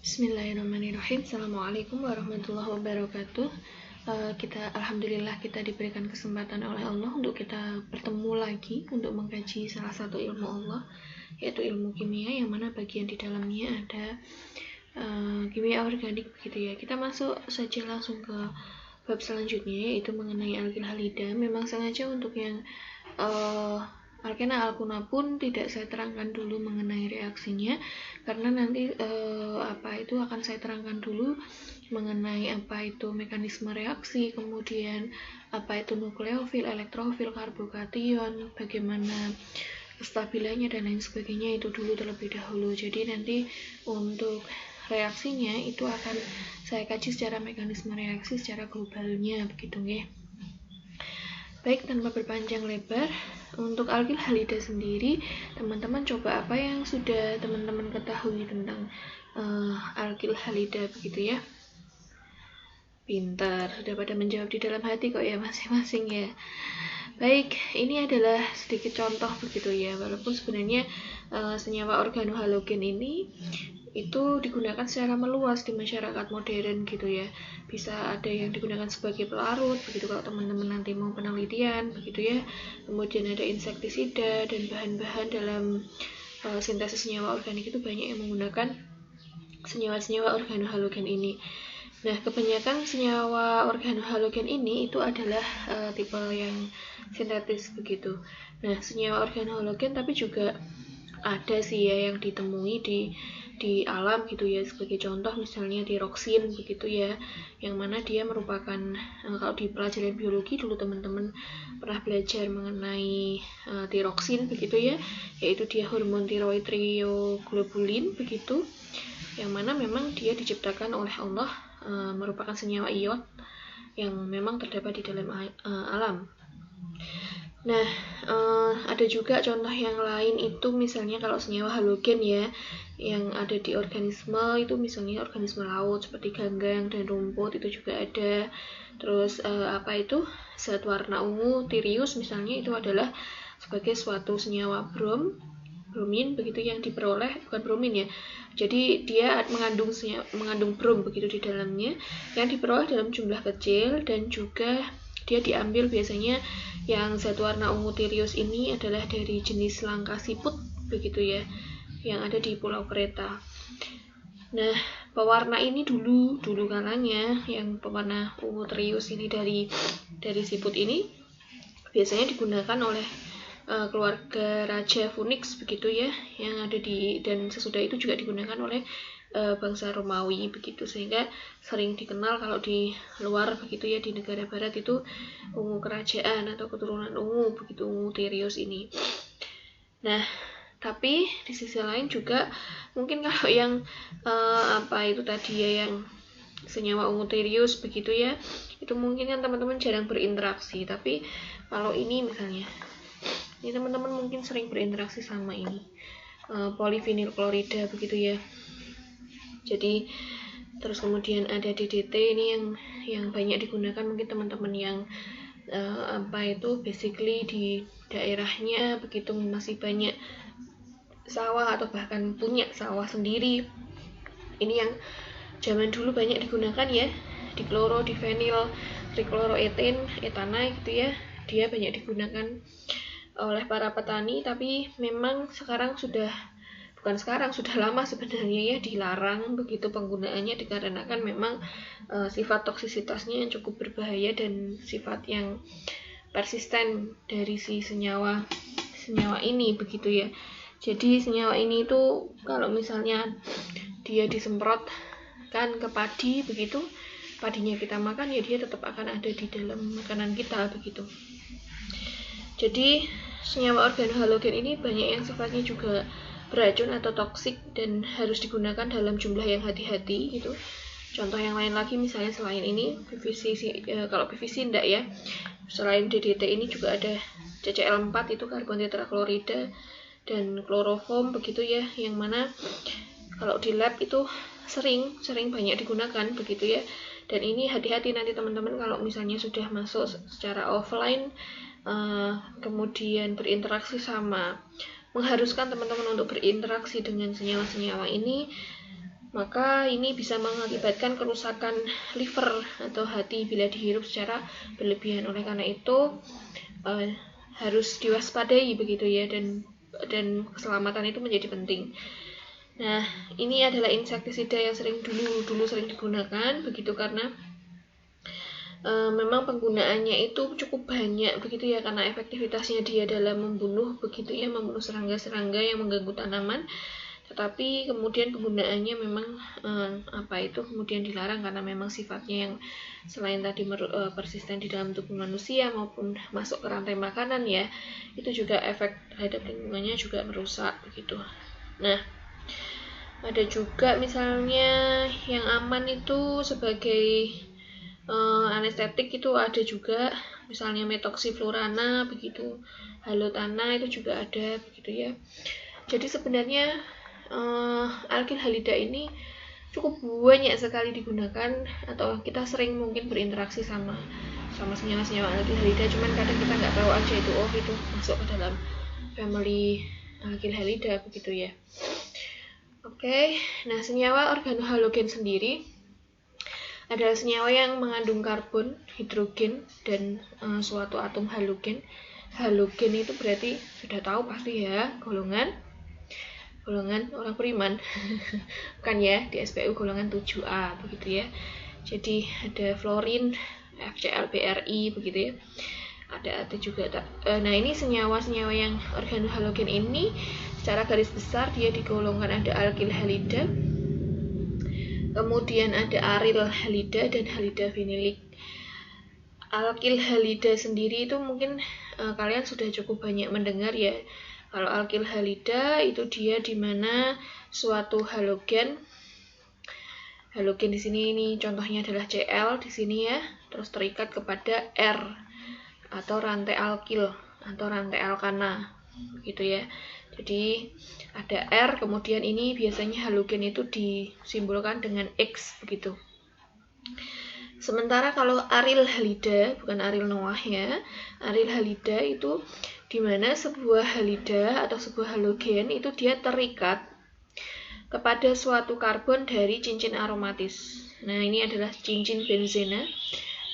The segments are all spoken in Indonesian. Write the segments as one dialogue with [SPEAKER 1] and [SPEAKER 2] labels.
[SPEAKER 1] Bismillahirrahmanirrahim. Assalamualaikum warahmatullahi wabarakatuh. Alhamdulillah kita diberikan kesempatan oleh Allah untuk kita bertemu lagi untuk mengkaji salah satu ilmu Allah, yaitu ilmu kimia, yang mana bagian di dalamnya ada kimia organik begitu ya. Kita masuk saja langsung ke bab selanjutnya, yaitu mengenai alkil halida. Memang sengaja untuk yang alkena alkuna pun tidak saya terangkan dulu mengenai reaksinya, karena nanti akan saya terangkan dulu mengenai apa itu mekanisme reaksi, kemudian apa itu nukleofil, elektrofil, karbokation, bagaimana kestabilannya dan lain sebagainya, itu dulu terlebih dahulu. Jadi nanti untuk reaksinya itu akan saya kaji secara mekanisme reaksi secara globalnya begitu ya. Baik, tanpa berpanjang lebar, untuk alkil halida sendiri, teman-teman coba apa yang sudah teman-teman ketahui tentang alkil halida begitu ya. Pintar, sudah pada menjawab di dalam hati kok ya masing-masing ya. Baik, ini adalah sedikit contoh begitu ya, walaupun sebenarnya senyawa organohalogen ini itu digunakan secara meluas di masyarakat modern gitu ya. Bisa ada yang digunakan sebagai pelarut begitu kalau teman-teman nanti mau penelitian begitu ya. Kemudian ada insektisida dan bahan-bahan dalam sintesis senyawa organik itu banyak yang menggunakan senyawa-senyawa organohalogen ini. Nah, kebanyakan senyawa organohalogen ini itu adalah tipe yang sintetis begitu. Nah, senyawa organohalogen tapi juga ada sih ya yang ditemui di alam gitu ya, sebagai contoh misalnya tiroksin begitu ya, yang mana dia merupakan kalau di pelajaran biologi dulu teman-teman pernah belajar mengenai tiroksin begitu ya, yaitu dia hormon tiroid trioglobulin begitu, yang mana memang dia diciptakan oleh Allah, merupakan senyawa ion yang memang terdapat di dalam alam. Nah, ada juga contoh yang lain itu misalnya kalau senyawa halogen ya, yang ada di organisme itu misalnya organisme laut seperti ganggang dan rumput itu juga ada. Terus zat warna ungu Tirius misalnya itu adalah sebagai suatu senyawa bromin begitu yang diperoleh, bukan bromin ya. Jadi dia mengandung brom begitu di dalamnya, yang diperoleh dalam jumlah kecil, dan juga dia diambil biasanya yang zat warna ungu Tirius ini adalah dari jenis langka siput begitu ya, yang ada di Pulau Kreta. Nah, pewarna ini dulu kalanya yang pewarna ungu Tirius ini dari siput ini biasanya digunakan oleh keluarga Raja Phoenix begitu ya, yang ada dan sesudah itu juga digunakan oleh bangsa Romawi begitu, sehingga sering dikenal kalau di luar begitu ya, di negara barat itu ungu kerajaan atau keturunan ungu begitu, ungu Tirius ini. Nah, tapi di sisi lain juga mungkin kalau yang yang senyawa ungu Tirius begitu ya, itu mungkin kan teman-teman jarang berinteraksi, tapi kalau ini misalnya ini teman-teman mungkin sering berinteraksi sama ini polivinil klorida begitu ya. Jadi terus kemudian ada DDT ini yang banyak digunakan mungkin teman-teman yang basically di daerahnya begitu masih banyak sawah atau bahkan punya sawah sendiri. Ini yang zaman dulu banyak digunakan ya, dikloro, difenil, trikloroeten, etana gitu ya. Dia banyak digunakan oleh para petani, tapi memang sudah lama sebenarnya ya dilarang begitu penggunaannya, dikarenakan memang sifat toksisitasnya yang cukup berbahaya dan sifat yang persisten dari si senyawa ini begitu ya. Jadi senyawa ini itu kalau misalnya dia disemprotkan ke padi begitu, padinya kita makan ya dia tetap akan ada di dalam makanan kita begitu. Jadi senyawa organohalogen ini banyak yang sifatnya juga beracun atau toksik dan harus digunakan dalam jumlah yang hati-hati gitu. Contoh yang lain lagi misalnya selain ini kalau PVC enggak ya. Selain DDT ini juga ada CCl4 itu karbon tetraklorida dan kloroform begitu ya, yang mana kalau di lab itu sering banyak digunakan begitu ya. Dan ini hati-hati nanti teman-teman kalau misalnya sudah masuk secara offline, kemudian berinteraksi mengharuskan teman-teman untuk berinteraksi dengan senyawa-senyawa ini, maka ini bisa mengakibatkan kerusakan liver atau hati bila dihirup secara berlebihan. Oleh karena itu harus diwaspadai begitu ya, dan keselamatan itu menjadi penting. Nah, ini adalah insektisida yang dulu sering digunakan begitu, karena memang penggunaannya itu cukup banyak begitu ya, karena efektivitasnya dia dalam membunuh begitu ya, membunuh serangga-serangga yang mengganggu tanaman. Tetapi kemudian penggunaannya memang kemudian dilarang karena memang sifatnya yang selain tadi persisten di dalam tubuh manusia maupun masuk ke rantai makanan ya, itu juga efek terhadap lingkungannya juga merusak begitu. Nah, ada juga misalnya yang aman itu sebagai anestetik, itu ada juga misalnya metoksiflurana begitu, halotana itu juga ada begitu ya. Jadi sebenarnya alkyl halida ini cukup banyak sekali digunakan, atau kita sering mungkin berinteraksi sama senyawa-senyawa alkyl halida, cuman kadang kita nggak tahu aja itu masuk ke dalam family alkyl halida begitu ya. Oke, nah senyawa organohalogen sendiri adalah senyawa yang mengandung karbon, hidrogen, dan suatu atom halogen. Halogen itu berarti sudah tahu pasti ya, golongan orang beriman. Bukan ya, di SPU golongan 7A begitu ya. Jadi ada fluorin, FCl-BRI begitu ya. Ada juga nah ini senyawa-senyawa yang organohalogen ini secara garis besar dia digolongkan ada alkyl halida, kemudian ada aryl halida dan halida vinilik. Alkyl halida sendiri itu mungkin kalian sudah cukup banyak mendengar ya. Kalau alkyl halida itu dia dimana suatu halogen di sini, ini contohnya adalah Cl di sini ya, terus terikat kepada R atau rantai alkyl atau rantai alkana gitu ya. Jadi ada R, kemudian ini biasanya halogen itu disimbolkan dengan X begitu. Sementara kalau aryl halida, bukan aryl Noah ya, aryl halida itu dimana sebuah halida atau sebuah halogen itu dia terikat kepada suatu karbon dari cincin aromatis. Nah, ini adalah cincin benzena,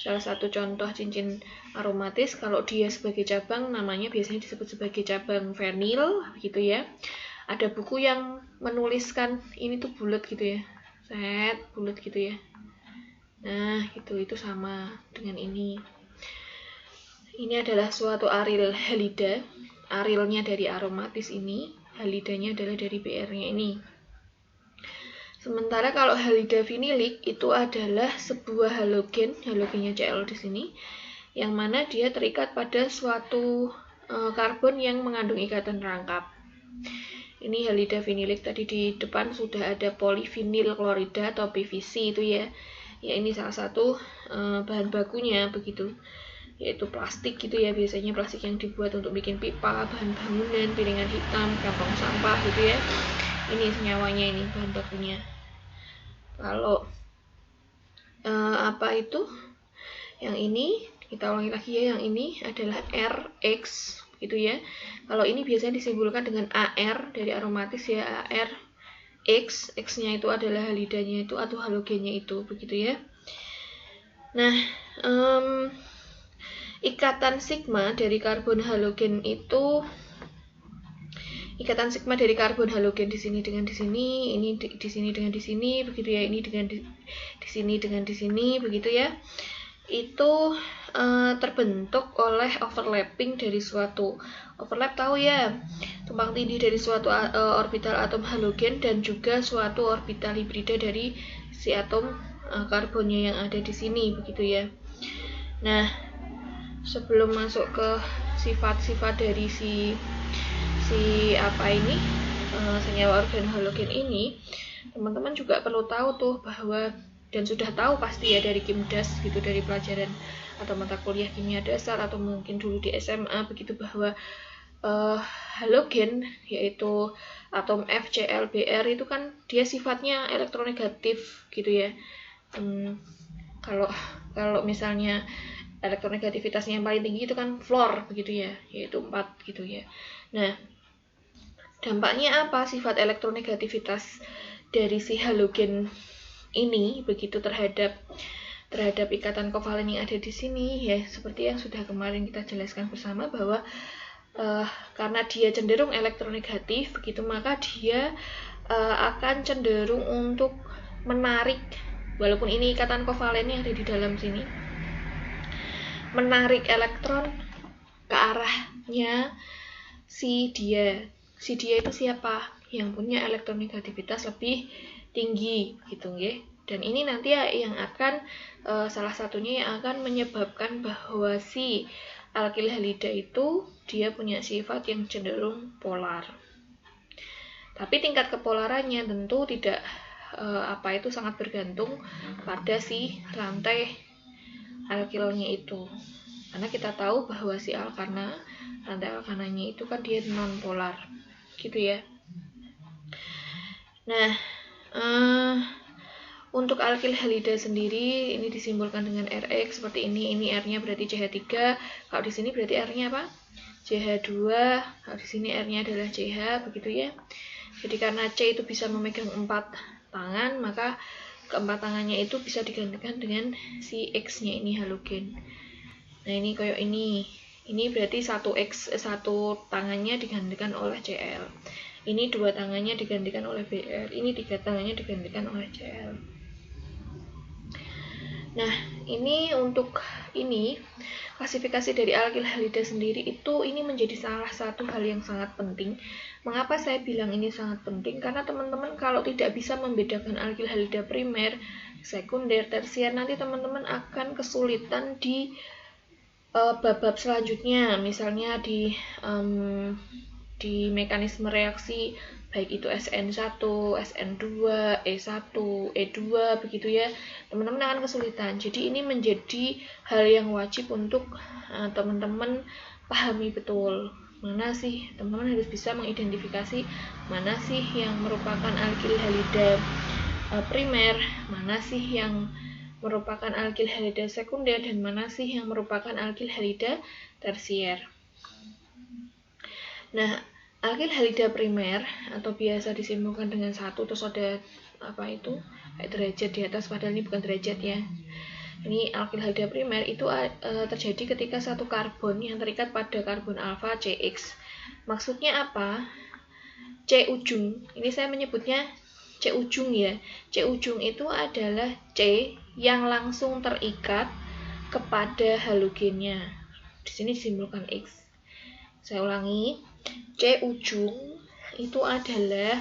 [SPEAKER 1] salah satu contoh cincin aromatis. Kalau dia sebagai cabang namanya biasanya disebut sebagai cabang fenil gitu ya. Ada buku yang menuliskan ini tuh bulat gitu ya, bulat gitu ya. Nah, itu sama dengan ini. Ini adalah suatu aryl halida. Arylnya dari aromatis ini, halidanya adalah dari BR-nya ini. Sementara kalau halida vinilik itu adalah sebuah halogennya Cl di sini, yang mana dia terikat pada suatu karbon yang mengandung ikatan rangkap. Ini halida vinilik, tadi di depan sudah ada polivinil klorida atau PVC itu ya. Ya, ini salah satu bahan bakunya begitu, yaitu plastik gitu ya, biasanya plastik yang dibuat untuk bikin pipa, bahan bangunan, piringan hitam, kantong sampah gitu ya. Ini senyawanya, ini bahan bakunya. Kalau yang ini kita ulangi lagi ya, yang ini adalah RX gitu ya. Kalau ini biasanya disimbolkan dengan AR dari aromatis ya, AR X-nya itu adalah halidanya itu atau halogennya itu begitu ya. Nah, ikatan sigma dari karbon halogen di sini dengan di sini, ini di sini dengan di sini begitu ya, ini dengan di sini dengan di sini begitu ya. Itu terbentuk oleh overlapping dari suatu overlap, tahu ya, tumpang tindih dari suatu orbital atom halogen dan juga suatu orbital hibrida dari si atom karbonnya yang ada di sini begitu ya. Nah, sebelum masuk ke sifat-sifat dari senyawa organohalogen ini, teman-teman juga perlu tahu tuh bahwa, dan sudah tahu pasti ya dari Kimdas gitu, dari pelajaran atau mata kuliah kimia dasar atau mungkin dulu di SMA begitu, bahwa halogen yaitu atom FCl-Br itu kan dia sifatnya elektronegatif gitu ya. Kalau misalnya elektronegativitasnya yang paling tinggi itu kan fluor begitu ya, yaitu 4 gitu ya. Nah, dampaknya apa sifat elektronegativitas dari si halogen ini begitu terhadap ikatan kovalen yang ada di sini, ya seperti yang sudah kemarin kita jelaskan bersama bahwa karena dia cenderung elektronegatif begitu, maka dia akan cenderung untuk menarik, walaupun ini ikatan kovalen yang ada di dalam sini, menarik elektron ke arahnya si dia. Si dia itu siapa? Yang punya elektronegativitas lebih tinggi gitu ya. Dan ini nanti yang akan salah satunya yang akan menyebabkan bahwa si alkil halida itu dia punya sifat yang cenderung polar. Tapi tingkat kepolarannya tentu tidak sangat bergantung pada si rantai alkilnya itu. Karena kita tahu bahwa si alkana, rantai alkananya itu kan dia non polar gitu ya. Nah, untuk alkil halida sendiri ini disimbolkan dengan Rx seperti ini. Ini R-nya berarti CH3. Kalau di sini berarti R-nya apa? CH2. Kalau di sini R-nya adalah CH, begitu ya. Jadi karena C itu bisa memegang 4 tangan, maka keempat tangannya itu bisa digantikan dengan si X-nya ini halogen. Nah, ini kayak ini. Ini berarti satu tangannya digantikan oleh Cl. Ini 2 tangannya digantikan oleh Br. Ini 3 tangannya digantikan oleh Cl. Nah, ini untuk ini klasifikasi dari alkil halida sendiri itu ini menjadi salah satu hal yang sangat penting. Mengapa saya bilang ini sangat penting? Karena teman-teman kalau tidak bisa membedakan alkil halida primer, sekunder, tersier, nanti teman-teman akan kesulitan di bab-bab selanjutnya, misalnya di mekanisme reaksi baik itu SN1, SN2, E1, E2 begitu ya. Teman-teman akan kesulitan. Jadi ini menjadi hal yang wajib untuk teman-teman pahami betul. Mana sih teman-teman harus bisa mengidentifikasi mana sih yang merupakan alkil halida primer, mana sih yang merupakan alkil halida sekunder, dan mana sih yang merupakan alkil halida tersier. Nah, alkil halida primer atau biasa disimbolkan dengan 1 terus ada kayak derajat di atas, padahal ini bukan derajat ya. Ini alkil halida primer itu terjadi ketika satu karbon yang terikat pada karbon alfa CX. Maksudnya apa? C ujung, ini saya menyebutnya C ujung ya. C ujung itu adalah C yang langsung terikat kepada halogennya. Di sini disimbolkan X. Saya ulangi, C ujung itu adalah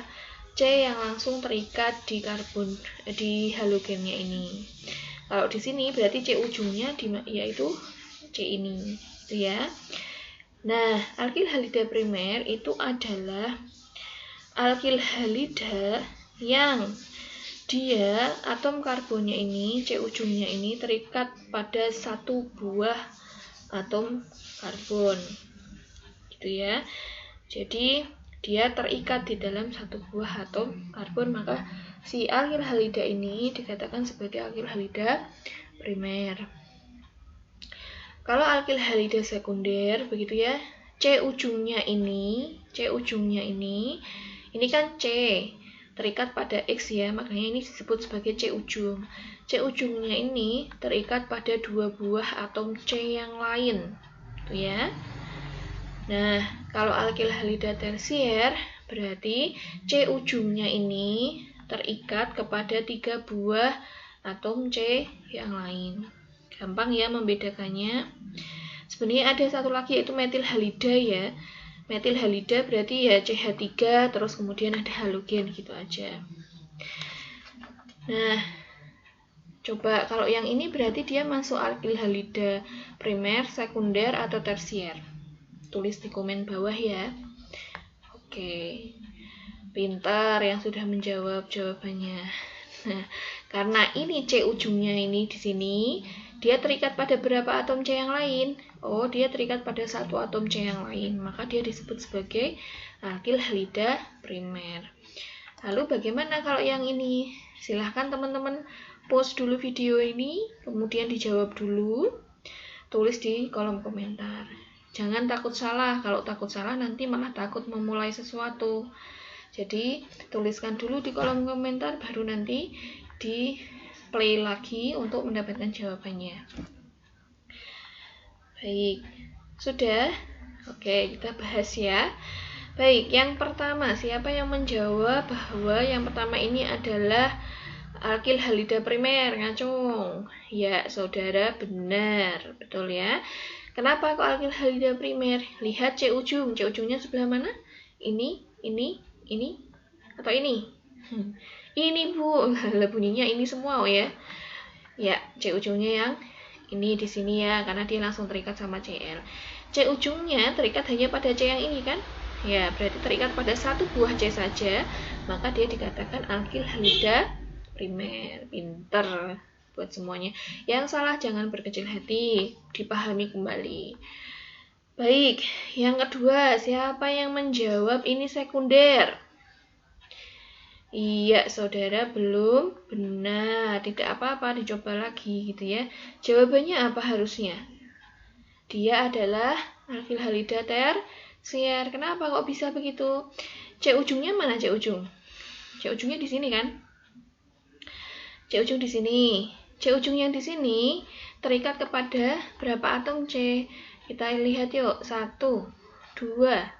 [SPEAKER 1] C yang langsung terikat di halogennya ini. Kalau di sini berarti C ujungnya yaitu C ini, gitu ya. Nah, alkil halida primer itu adalah alkil halida yang dia atom karbonnya ini, C ujungnya ini terikat pada satu buah atom karbon, gitu ya. Jadi dia terikat di dalam satu buah atom karbon, maka si alkil halida ini dikatakan sebagai alkil halida primer. Kalau alkil halida sekunder begitu ya, C ujungnya ini kan C terikat pada X ya, makanya ini disebut sebagai C ujung. C ujungnya ini terikat pada 2 buah atom C yang lain, gitu ya. Nah, kalau alkil halida tersier berarti C ujungnya ini terikat kepada 3 buah atom C yang lain. Gampang ya membedakannya. Sebenarnya ada satu lagi yaitu metil halida ya. Metil halida berarti ya CH3 terus kemudian ada halogen gitu aja. Nah, coba kalau yang ini berarti dia masuk alkil halida primer, sekunder atau tersier. Tulis di komen bawah ya. Oke. Pintar yang sudah menjawab jawabannya. Nah, karena ini C ujungnya ini di sini, dia terikat pada berapa atom C yang lain? Oh, dia terikat pada 1 atom C yang lain, maka dia disebut sebagai alkil halida primer. Lalu bagaimana kalau yang ini? Silahkan teman-teman pause dulu video ini, kemudian dijawab dulu, tulis di kolom komentar. Jangan takut salah, kalau takut salah nanti malah takut memulai sesuatu. Jadi tuliskan dulu di kolom komentar, baru nanti di play lagi untuk mendapatkan jawabannya. Baik, sudah? Oke, kita bahas ya. Baik, yang pertama, siapa yang menjawab bahwa yang pertama ini adalah alkil halida primer? Ngacung. Ya, saudara, benar. Betul ya. Kenapa kok alkil halida primer? Lihat C ujung. C ujungnya sebelah mana? Ini, atau ini? Ini, Bu. Lah, bunyinya ini semua ya. Ya, C ujungnya yang ini di sini ya, karena dia langsung terikat sama Cl. C ujungnya terikat hanya pada C yang ini kan? Ya, berarti terikat pada satu buah C saja, maka dia dikatakan alkil halida primer. Pinter buat semuanya. Yang salah jangan berkecil hati, dipahami kembali. Baik, yang kedua, siapa yang menjawab ini sekunder? Iya, saudara, belum benar. Tidak apa-apa, dicoba lagi gitu ya. Jawabannya apa harusnya? Dia adalah alkil halida tersier. Kenapa kok bisa begitu? C ujungnya mana C ujung? C ujungnya di sini kan? C ujung di sini. C ujung yang di sini terikat kepada berapa atom C? Kita lihat yuk. 1, 2,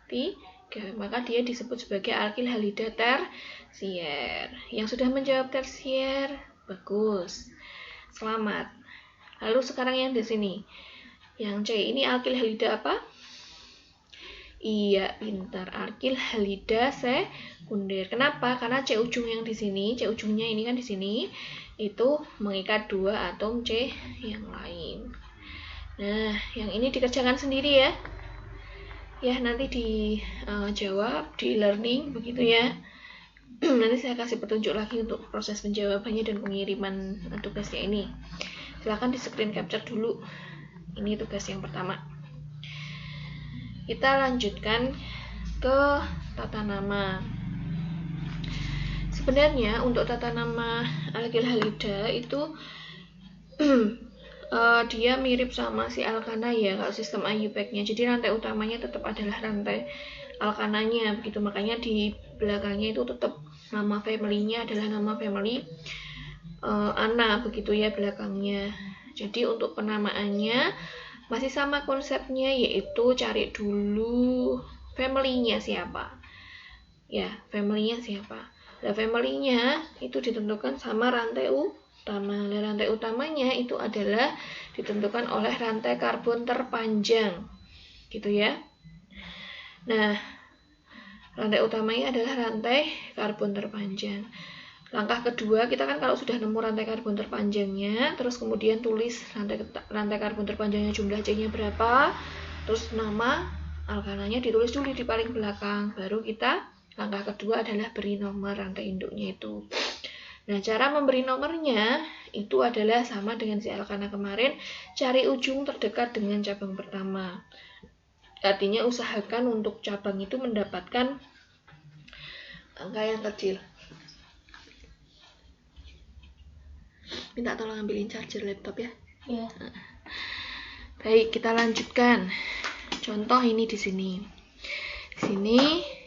[SPEAKER 1] 3. Maka dia disebut sebagai alkil halida tersier. Yang sudah menjawab tersier, bagus. Selamat. Lalu sekarang yang di sini. Yang C ini alkil halida apa? Iya, pintar. Alkil halida sekunder. Kenapa? Karena C ujung yang di sini, C ujungnya ini kan di sini, itu mengikat 2 atom C yang lain. Nah, yang ini dikerjakan sendiri ya. Ya, nanti dijawab di learning begitu ya. Nanti saya kasih petunjuk lagi untuk proses penjawabannya dan pengiriman tugasnya ini. Silahkan di screen capture dulu. Ini tugas yang pertama. Kita lanjutkan ke tata nama. Sebenarnya untuk tata nama alkil halida itu dia mirip sama si alkana ya, kalau sistem IUPAC-nya. Jadi rantai utamanya tetap adalah rantai alkananya, begitu. Makanya di belakangnya itu tetap nama family-nya adalah nama family ana, begitu ya belakangnya. Jadi untuk penamaannya masih sama konsepnya, yaitu cari dulu family-nya siapa. Ya, family-nya siapa. Nah, family-nya itu ditentukan sama rantai utama. Nah, rantai utamanya itu adalah ditentukan oleh rantai karbon terpanjang. Gitu ya. Nah, rantai utamanya adalah rantai karbon terpanjang. Langkah kedua, kita kan kalau sudah nemu rantai karbon terpanjangnya, terus kemudian tulis rantai karbon terpanjangnya jumlah C-nya berapa, terus nama alkananya ditulis dulu di paling belakang. Baru kita, langkah kedua adalah beri nomor rantai induknya itu. Nah, cara memberi nomornya itu adalah sama dengan si alkana kemarin, cari ujung terdekat dengan cabang pertama. Artinya usahakan untuk cabang itu mendapatkan angka yang kecil. Minta tolong ambilin charger laptop ya.
[SPEAKER 2] Ya.
[SPEAKER 1] Baik, kita lanjutkan. Contoh ini di sini. Di sini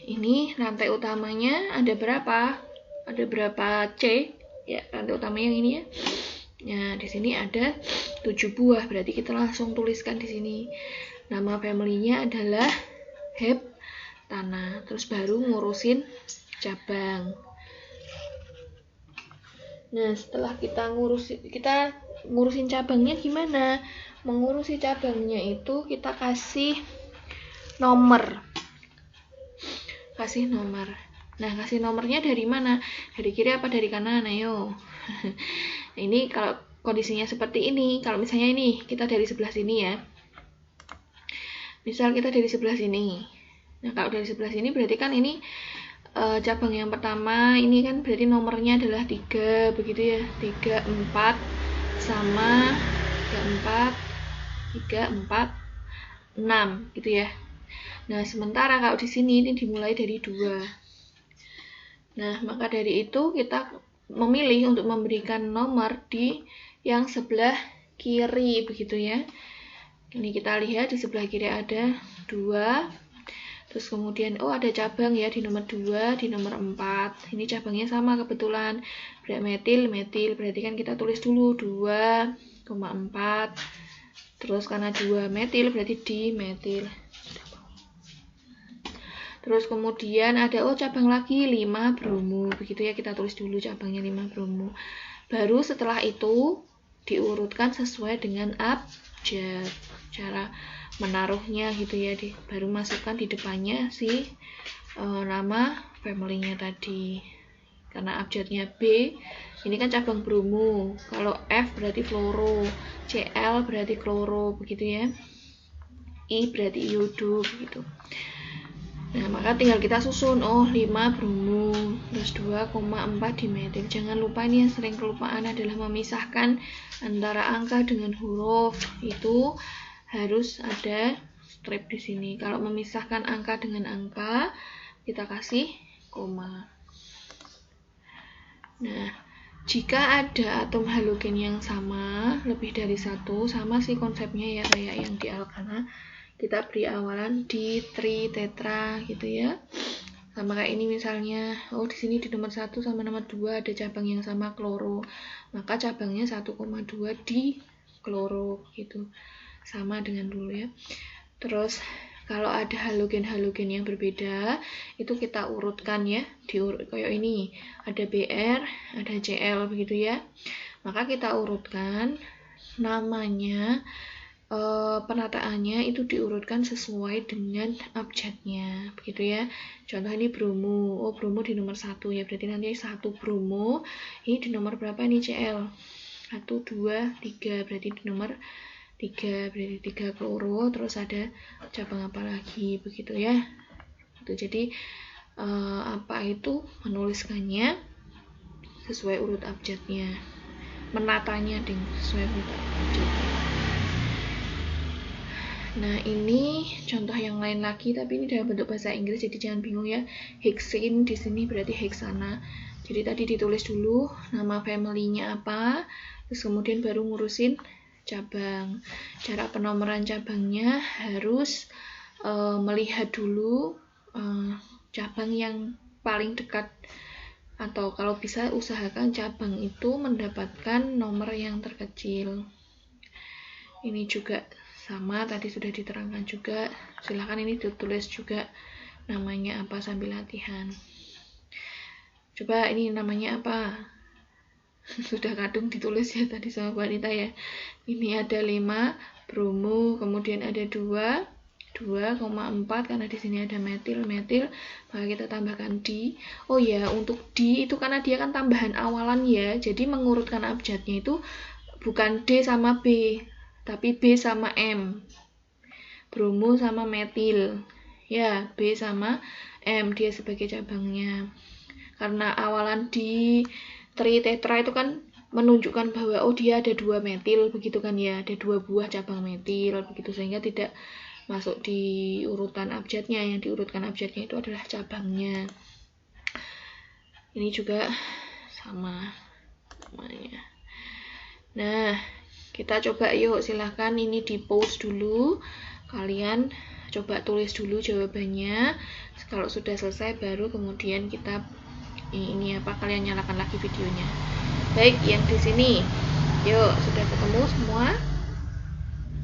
[SPEAKER 1] ini rantai utamanya ada berapa? Ada berapa C? Ya, rantai utamanya yang ini ya. Nah, di sini ada 7 buah. Berarti kita langsung tuliskan di sini. Nama family-nya adalah heptana. Terus baru ngurusin cabang. Nah, setelah kita ngurusin cabangnya gimana? Mengurusi cabangnya itu kita kasih nomor. Kasih nomor. Nah, kasih nomornya dari mana? Dari kiri apa dari kanan? Ayo. Ini kalau kondisinya seperti ini, kalau misalnya ini kita dari sebelah sini ya. Misal kita dari sebelah sini. Nah, kalau dari sebelah sini berarti kan ini cabang yang pertama ini kan berarti nomornya adalah 3 begitu ya, 3, 4 sama 3, 4, 6 gitu ya. Nah, sementara kalau di sini ini dimulai dari 2. Nah, maka dari itu kita memilih untuk memberikan nomor di yang sebelah kiri begitu ya. Ini kita lihat di sebelah kiri ada 2. Terus kemudian ada cabang ya di nomor 2, di nomor 4. Ini cabangnya sama kebetulan. Metil, berarti kan kita tulis dulu 2,4. Terus karena 2 metil berarti dimetil. Terus kemudian ada cabang lagi 5 bromo. Begitu ya, kita tulis dulu cabangnya 5 bromo. Baru setelah itu diurutkan sesuai dengan abjad. Cara menaruhnya gitu ya, baru masukkan di depannya si nama family-nya tadi. Karena abjadnya B, ini kan cabang bromo. Kalau F berarti fluoro, Cl berarti kloro, begitu ya. I berarti iodo, begitu. Nah, maka tinggal kita susun, 5 bromo, terus 2,4 dimetil. Jangan lupa, ini yang sering kelupaan adalah memisahkan antara angka dengan huruf. Itu harus ada strip di sini. Kalau memisahkan angka dengan angka, kita kasih koma. Nah, jika ada atom halogen yang sama, lebih dari satu, sama sih konsepnya ya kayak yang di alkana, kita beri awalan di tri tetra gitu ya. Sama kayak ini misalnya, di sini di nomor 1 sama nomor 2 ada cabang yang sama kloro, maka cabangnya 1,2 di kloro gitu. Sama dengan dulu ya. Terus kalau ada halogen-halogen yang berbeda, itu kita urutkan ya, diurut kayak ini. Ada Br, ada Cl begitu ya. Maka kita urutkan namanya, penataannya itu diurutkan sesuai dengan abjadnya, begitu ya. Contoh ini bromo, bromo di nomor 1 ya, berarti nanti 1 bromo, ini di nomor berapa nih Cl? 1, 2, 3, berarti di nomor 3, berarti 3 kloro, terus ada cabang apa lagi, begitu ya. Jadi apa itu menuliskannya sesuai urut abjadnya, menatanya sesuai urut abjadnya. Nah, ini contoh yang lain lagi, tapi ini dalam bentuk bahasa Inggris, jadi jangan bingung ya. Hexane di sini berarti hexana. Jadi tadi ditulis dulu nama family-nya apa, terus kemudian baru ngurusin cabang. Cara penomoran cabangnya harus melihat dulu cabang yang paling dekat, atau kalau bisa usahakan cabang itu mendapatkan nomor yang terkecil. Ini juga sama, tadi sudah diterangkan juga. Silahkan ini ditulis juga namanya apa sambil latihan. Coba ini namanya apa? Sudah kadung ditulis ya tadi sama Bu Anita ya. Ini ada 5 bromo, kemudian ada 2,4 karena di sini ada metil, maka kita tambahkan di. Oh ya, untuk di itu karena dia kan tambahan awalan ya. Jadi mengurutkan abjadnya itu bukan D sama B, tapi B sama M. Bromo sama metil. Ya, B sama M dia sebagai cabangnya. Karena awalan di tri tetra itu kan menunjukkan bahwa dia ada 2 metil begitu kan ya, ada 2 buah cabang metil begitu, sehingga tidak masuk di urutan abjadnya. Yang diurutkan abjadnya itu adalah cabangnya. Ini juga sama namanya. Nah, kita coba yuk, silahkan ini di pause dulu, kalian coba tulis dulu jawabannya. Kalau sudah selesai baru kemudian kita kalian nyalakan lagi videonya. Baik, yang di sini, yuk, sudah ketemu semua?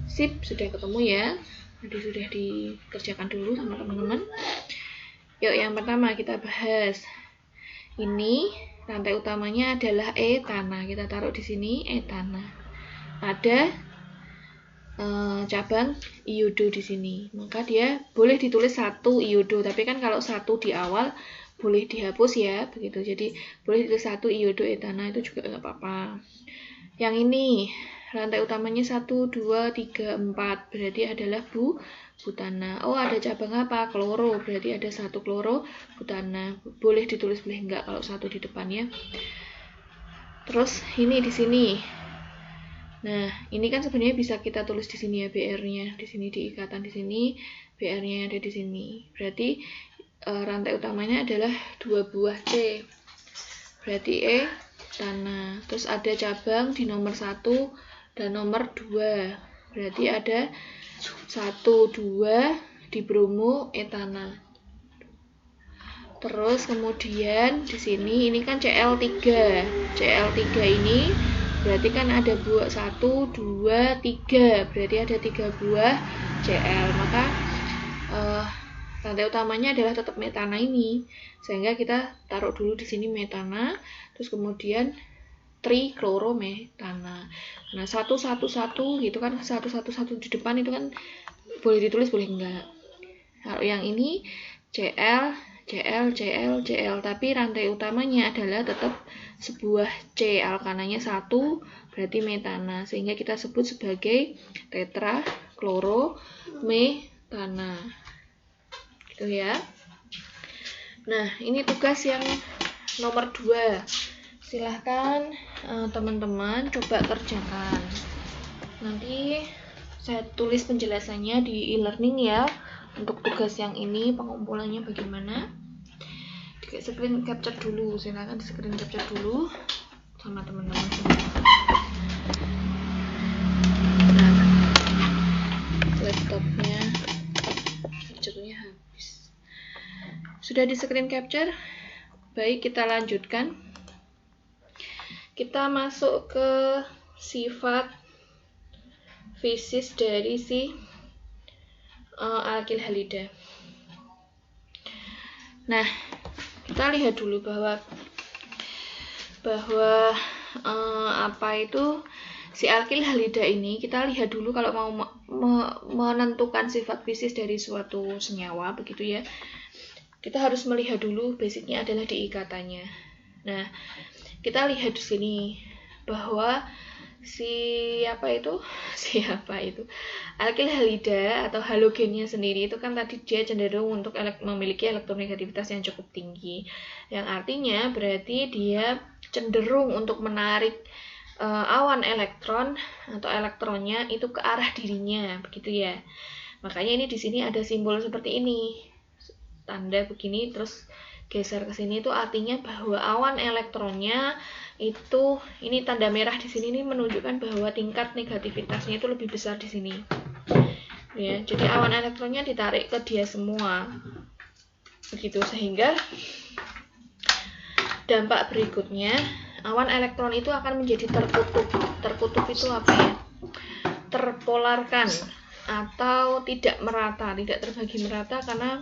[SPEAKER 1] Sip, sudah ketemu ya. Tadi sudah dikerjakan dulu sama teman-teman. Yuk, yang pertama kita bahas. Ini rantai utamanya adalah etana. Kita taruh di sini etana. Ada cabang iodo di sini. Maka dia boleh ditulis 1 iodo, tapi kan kalau 1 di awal boleh dihapus ya, begitu. Jadi boleh ditulis 1 iodo etana, itu juga nggak apa-apa. Yang ini rantai utamanya 1, 2, 3, 4, berarti adalah butana. Ada cabang apa? Kloro, berarti ada 1 kloro butana. Boleh ditulis, boleh enggak kalau 1 di depannya. Terus ini di sini. Nah, ini kan sebenarnya bisa kita tulis di sini ya, BR-nya di sini, di ikatan di sini, BR-nya ada di sini. Berarti rantai utamanya adalah 2 buah C, berarti etana. Terus ada cabang di nomor 1 dan nomor 2, berarti ada 1, 2, dibromoetana. Terus kemudian di sini ini kan Cl3. Cl3 ini berarti kan ada buah 1, 2, 3. Berarti ada 3 buah Cl. Maka rantai utamanya adalah tetap metana ini. Sehingga kita taruh dulu di sini metana, terus kemudian trichlorometana. Nah, 111 gitu kan, 111 di depan itu kan boleh ditulis boleh enggak. Kalau yang ini Cl, tapi rantai utamanya adalah tetap sebuah C, alkananya 1, berarti metana, sehingga kita sebut sebagai tetrachlorometana. Gitu ya. Nah, ini tugas yang nomor 2. Silahkan teman-teman coba kerjakan. Nanti saya tulis penjelasannya di e-learning ya. Untuk tugas yang ini pengumpulannya bagaimana? Di screen capture dulu, silakan di screen capture dulu sama teman-teman semua. Nah, laptopnya capture-nya habis. Sudah di screen capture? Baik, kita lanjutkan. Kita masuk ke sifat fisis dari si alkil halida. Nah, kita lihat dulu bahwa apa itu si alkil halida ini, kita lihat dulu kalau mau menentukan sifat fisis dari suatu senyawa begitu ya. Kita harus melihat dulu basicnya adalah di ikatannya. Nah, kita lihat di sini bahwa siapa itu alkil halida atau halogennya sendiri itu kan tadi dia cenderung untuk memiliki elektronegativitas yang cukup tinggi, yang artinya berarti dia cenderung untuk menarik awan elektron atau elektronnya itu ke arah dirinya begitu ya. Makanya ini di sini ada simbol seperti ini, tanda begini terus geser ke sini, itu artinya bahwa awan elektronnya itu, ini tanda merah di sini ini menunjukkan bahwa tingkat negativitasnya itu lebih besar di sini. Ya, jadi awan elektronnya ditarik ke dia semua. Begitu, sehingga dampak berikutnya awan elektron itu akan menjadi terkutup. Terkutup itu apa ya? Terpolarkan atau tidak merata, tidak terbagi merata karena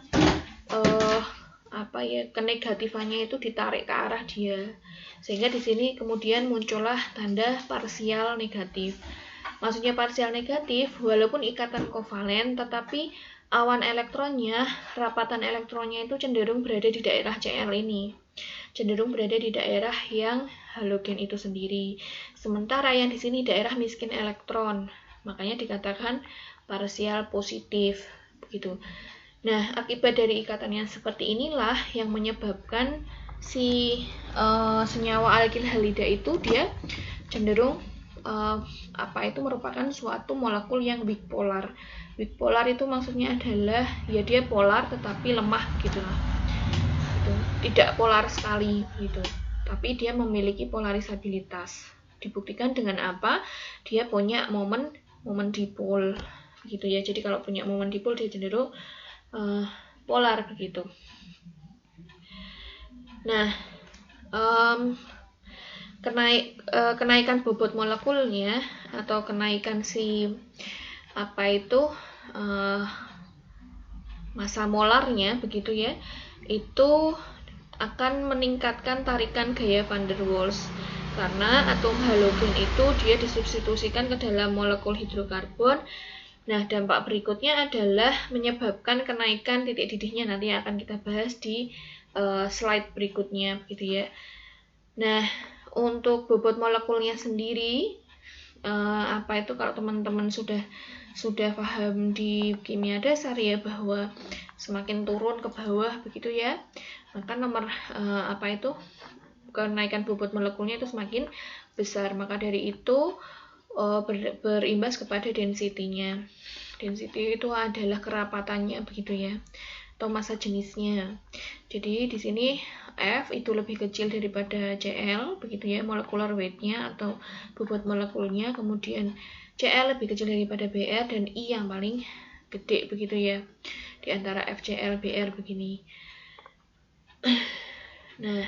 [SPEAKER 1] kenegatifannya itu ditarik ke arah dia, sehingga di sini kemudian muncullah tanda parsial negatif. Maksudnya parsial negatif, walaupun ikatan kovalen, tetapi awan elektronnya, rapatan elektronnya itu cenderung berada di daerah Cl ini, cenderung berada di daerah yang halogen itu sendiri. Sementara yang di sini daerah miskin elektron, makanya dikatakan parsial positif, begitu. Nah, akibat dari ikatan yang seperti inilah yang menyebabkan si senyawa alkil halida itu dia cenderung merupakan suatu molekul yang weak polar. Weak polar itu maksudnya adalah ya dia polar tetapi lemah gitulah. Gitu. Tidak polar sekali gitu. Tapi dia memiliki polarisabilitas. Dibuktikan dengan apa? Dia punya momen dipol gitu ya. Jadi kalau punya momen dipol dia cenderung polar begitu. Nah, kenaikan bobot molekulnya atau kenaikan si massa molarnya begitu ya, itu akan meningkatkan tarikan gaya van der Waals karena atom halogen itu dia disubstitusikan ke dalam molekul hidrokarbon. Nah, dampak berikutnya adalah menyebabkan kenaikan titik didihnya, nanti akan kita bahas di slide berikutnya gitu ya. Nah, untuk bobot molekulnya sendiri kalau teman-teman sudah paham di kimia dasar ya, bahwa semakin turun ke bawah begitu ya, maka nomor kenaikan bobot molekulnya itu semakin besar. Maka dari itu berimbas kepada density-nya. Density itu adalah kerapatannya begitu ya, atau massa jenisnya. Jadi di sini F itu lebih kecil daripada Cl begitu ya, molecular weight-nya atau bobot molekulnya. Kemudian Cl lebih kecil daripada Br dan I yang paling gede begitu ya, di antara FCl Br begini. Nah,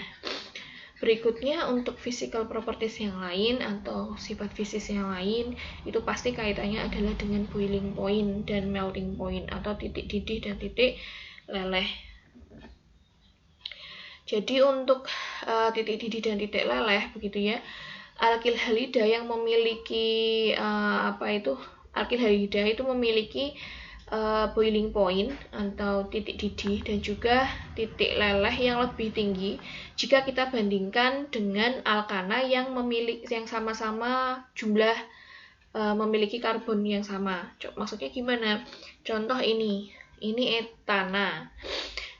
[SPEAKER 1] berikutnya untuk physical properties yang lain atau sifat fisik yang lain itu pasti kaitannya adalah dengan boiling point dan melting point atau titik didih dan titik leleh. Jadi untuk titik didih dan titik leleh begitu ya, alkil halida yang memiliki alkil halida itu memiliki boiling point atau titik didih dan juga titik leleh yang lebih tinggi jika kita bandingkan dengan alkana yang sama-sama jumlah memiliki karbon yang sama. Maksudnya gimana? Contoh ini etana.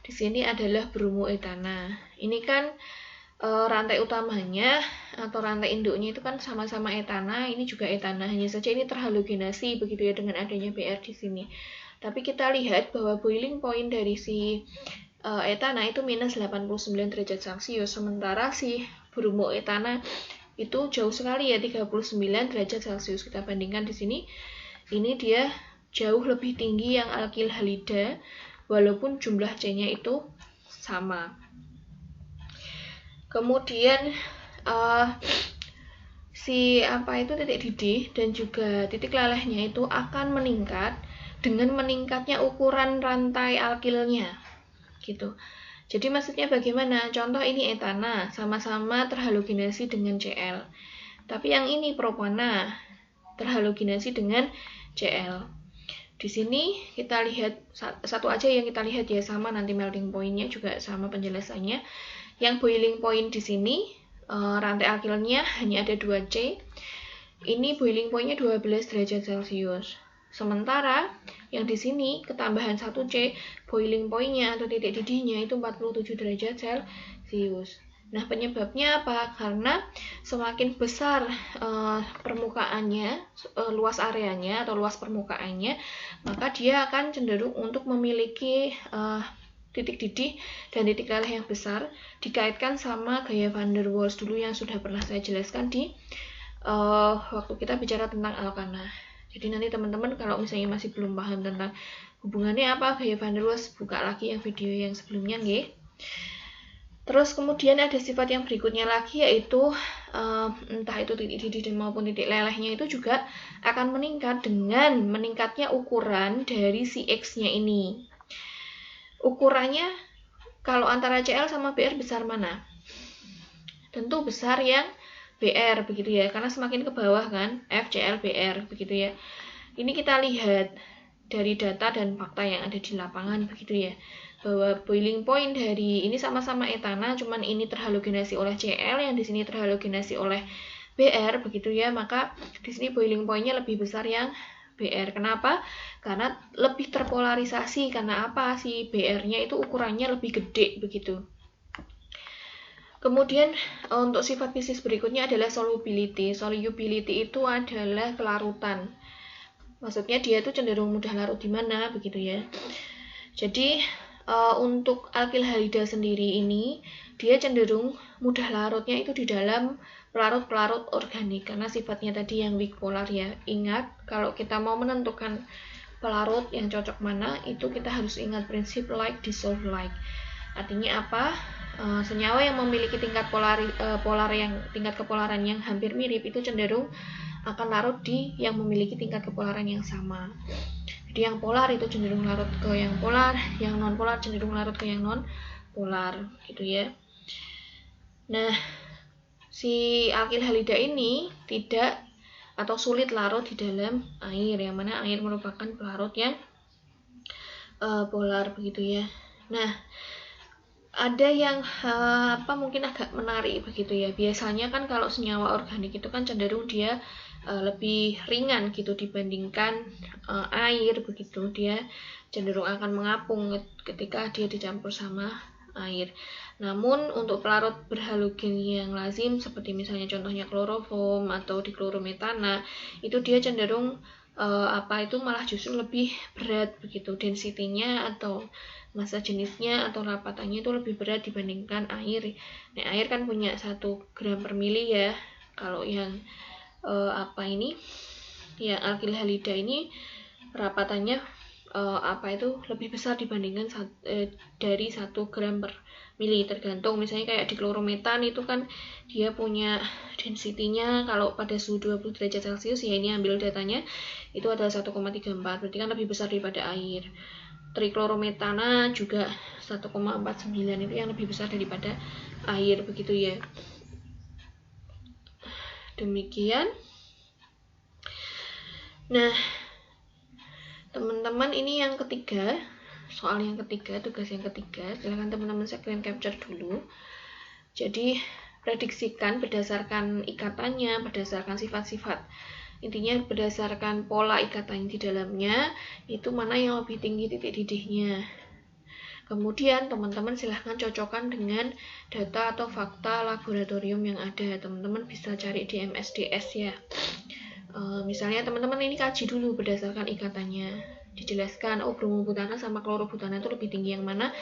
[SPEAKER 1] Di sini adalah bromoetana. Ini kan rantai utamanya atau rantai induknya itu kan sama-sama etana, ini juga etana, hanya saja ini terhalogenasi begitu ya dengan adanya Br di sini. Tapi kita lihat bahwa boiling point dari si etana itu minus 89 derajat Celcius, sementara si bromoetana itu jauh sekali ya, 39 derajat Celcius. Kita bandingkan di sini, ini dia jauh lebih tinggi yang alkil halida walaupun jumlah C-nya itu sama. Kemudian titik didih dan juga titik lelehnya itu akan meningkat dengan meningkatnya ukuran rantai alkilnya gitu. Jadi maksudnya bagaimana? Contoh ini etana, sama-sama terhalogenasi dengan Cl. Tapi yang ini propana terhalogenasi dengan Cl. Di sini kita lihat satu aja yang kita lihat ya, sama nanti melting point-nya juga sama penjelasannya. Yang boiling point di sini rantai alkilnya hanya ada 2C. Ini boiling point-nya 12 derajat Celcius. Sementara yang di sini ketambahan 1C, boiling point-nya atau titik didihnya itu 47 derajat Celcius. Nah, penyebabnya apa? Karena semakin besar permukaannya, luas areanya atau luas permukaannya, maka dia akan cenderung untuk memiliki titik didih dan titik leleh yang besar, dikaitkan sama gaya van der Waals dulu yang sudah pernah saya jelaskan di waktu kita bicara tentang alkana. Jadi nanti teman-teman kalau misalnya masih belum paham tentang hubungannya apa gaya van der Waals, buka lagi yang video yang sebelumnya nggih. Terus kemudian ada sifat yang berikutnya lagi, yaitu entah itu titik didih maupun titik lelehnya itu juga akan meningkat dengan meningkatnya ukuran dari si X-nya ini. Ukurannya kalau antara Cl sama Br besar mana? Tentu besar yang Br begitu ya, karena semakin ke bawah kan FCl Br begitu ya. Ini kita lihat dari data dan fakta yang ada di lapangan begitu ya, bahwa boiling point dari ini sama-sama etana, cuman ini terhalogenasi oleh Cl, yang di sini terhalogenasi oleh Br begitu ya, maka di sini boiling point-nya lebih besar yang Br. Kenapa? Karena lebih terpolarisasi. Karena apa? Si Br-nya itu ukurannya lebih gede begitu. Kemudian untuk sifat fisik berikutnya adalah solubility. Solubility itu adalah kelarutan. Maksudnya dia itu cenderung mudah larut di mana begitu ya. Jadi untuk alkil halida sendiri ini dia cenderung mudah larutnya itu di dalam pelarut-pelarut organik karena sifatnya tadi yang weak polar ya. Ingat kalau kita mau menentukan pelarut yang cocok mana itu kita harus ingat prinsip like dissolve like. Artinya apa? Senyawa yang memiliki tingkat tingkat kepolaran yang hampir mirip itu cenderung akan larut di yang memiliki tingkat kepolaran yang sama. Jadi yang polar itu cenderung larut ke yang polar, yang non polar cenderung larut ke yang non polar gitu ya. Nah, si alkil halida ini tidak atau sulit larut di dalam air, yang mana air merupakan pelarut yang polar begitu ya. Nah, ada yang mungkin agak menarik begitu ya. Biasanya kan kalau senyawa organik itu kan cenderung dia lebih ringan gitu dibandingkan air begitu. Dia cenderung akan mengapung ketika dia dicampur sama air. Namun untuk pelarut berhalogen yang lazim seperti misalnya contohnya kloroform atau diklorometana itu dia cenderung malah justru lebih berat begitu, density-nya atau massa jenisnya atau rapatannya itu lebih berat dibandingkan air. Nah, air kan punya 1 gram per mili ya. Kalau yang yang alkil halida ini rapatannya lebih besar dibandingkan dari 1 gram per mili, tergantung. Misalnya kayak diklorometan itu kan dia punya density-nya kalau pada suhu 20 derajat Celcius, ya ini ambil datanya, itu adalah 1,34, berarti kan lebih besar daripada air. Triklorometana juga 1,49, itu yang lebih besar daripada air, begitu ya. Demikian. Nah, teman-teman, ini yang ketiga, soal yang ketiga, tugas yang ketiga. Silahkan teman-teman screen capture dulu. Jadi prediksikan berdasarkan ikatannya, berdasarkan sifat-sifat, intinya berdasarkan pola ikatan di dalamnya, itu mana yang lebih tinggi titik didihnya. Kemudian teman-teman silahkan cocokkan dengan data atau fakta laboratorium yang ada. Teman-teman bisa cari di MSDS ya. Misalnya teman-teman ini kaji dulu berdasarkan ikatannya, dijelaskan bromobutana sama klorobutana itu lebih tinggi yang mana,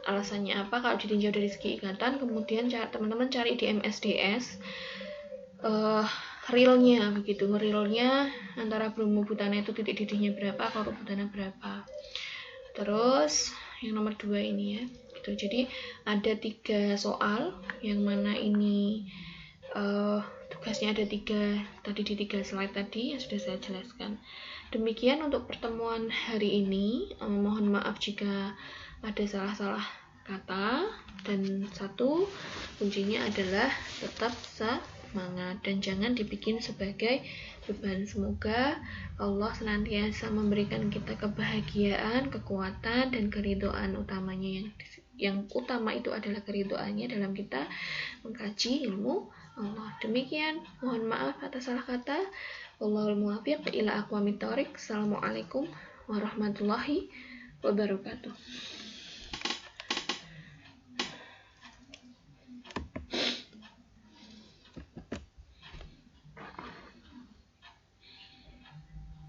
[SPEAKER 1] alasannya apa kalau ditinjau dari segi ikatan. Kemudian teman-teman cari di MSDS realnya, begitu, realnya antara bromobutana itu titik didihnya berapa, klorobutana berapa. Terus yang nomor 2 ini ya, gitu. Jadi ada 3 soal yang mana ini tugasnya ada 3 tadi di 3 slide tadi yang sudah saya jelaskan. Demikian untuk pertemuan hari ini. Mohon maaf jika ada salah-salah kata, dan satu kuncinya adalah tetap semangat dan jangan dibikin sebagai beban. Semoga Allah senantiasa memberikan kita kebahagiaan, kekuatan, dan keridhaan utamanya, yang utama itu adalah keridhaannya dalam kita mengkaji ilmu Allah. Demikian, mohon maaf atas salah kata. Wallahul muwaffiq ila aqwamit thoriq. Assalamualaikum warahmatullahi wabarakatuh.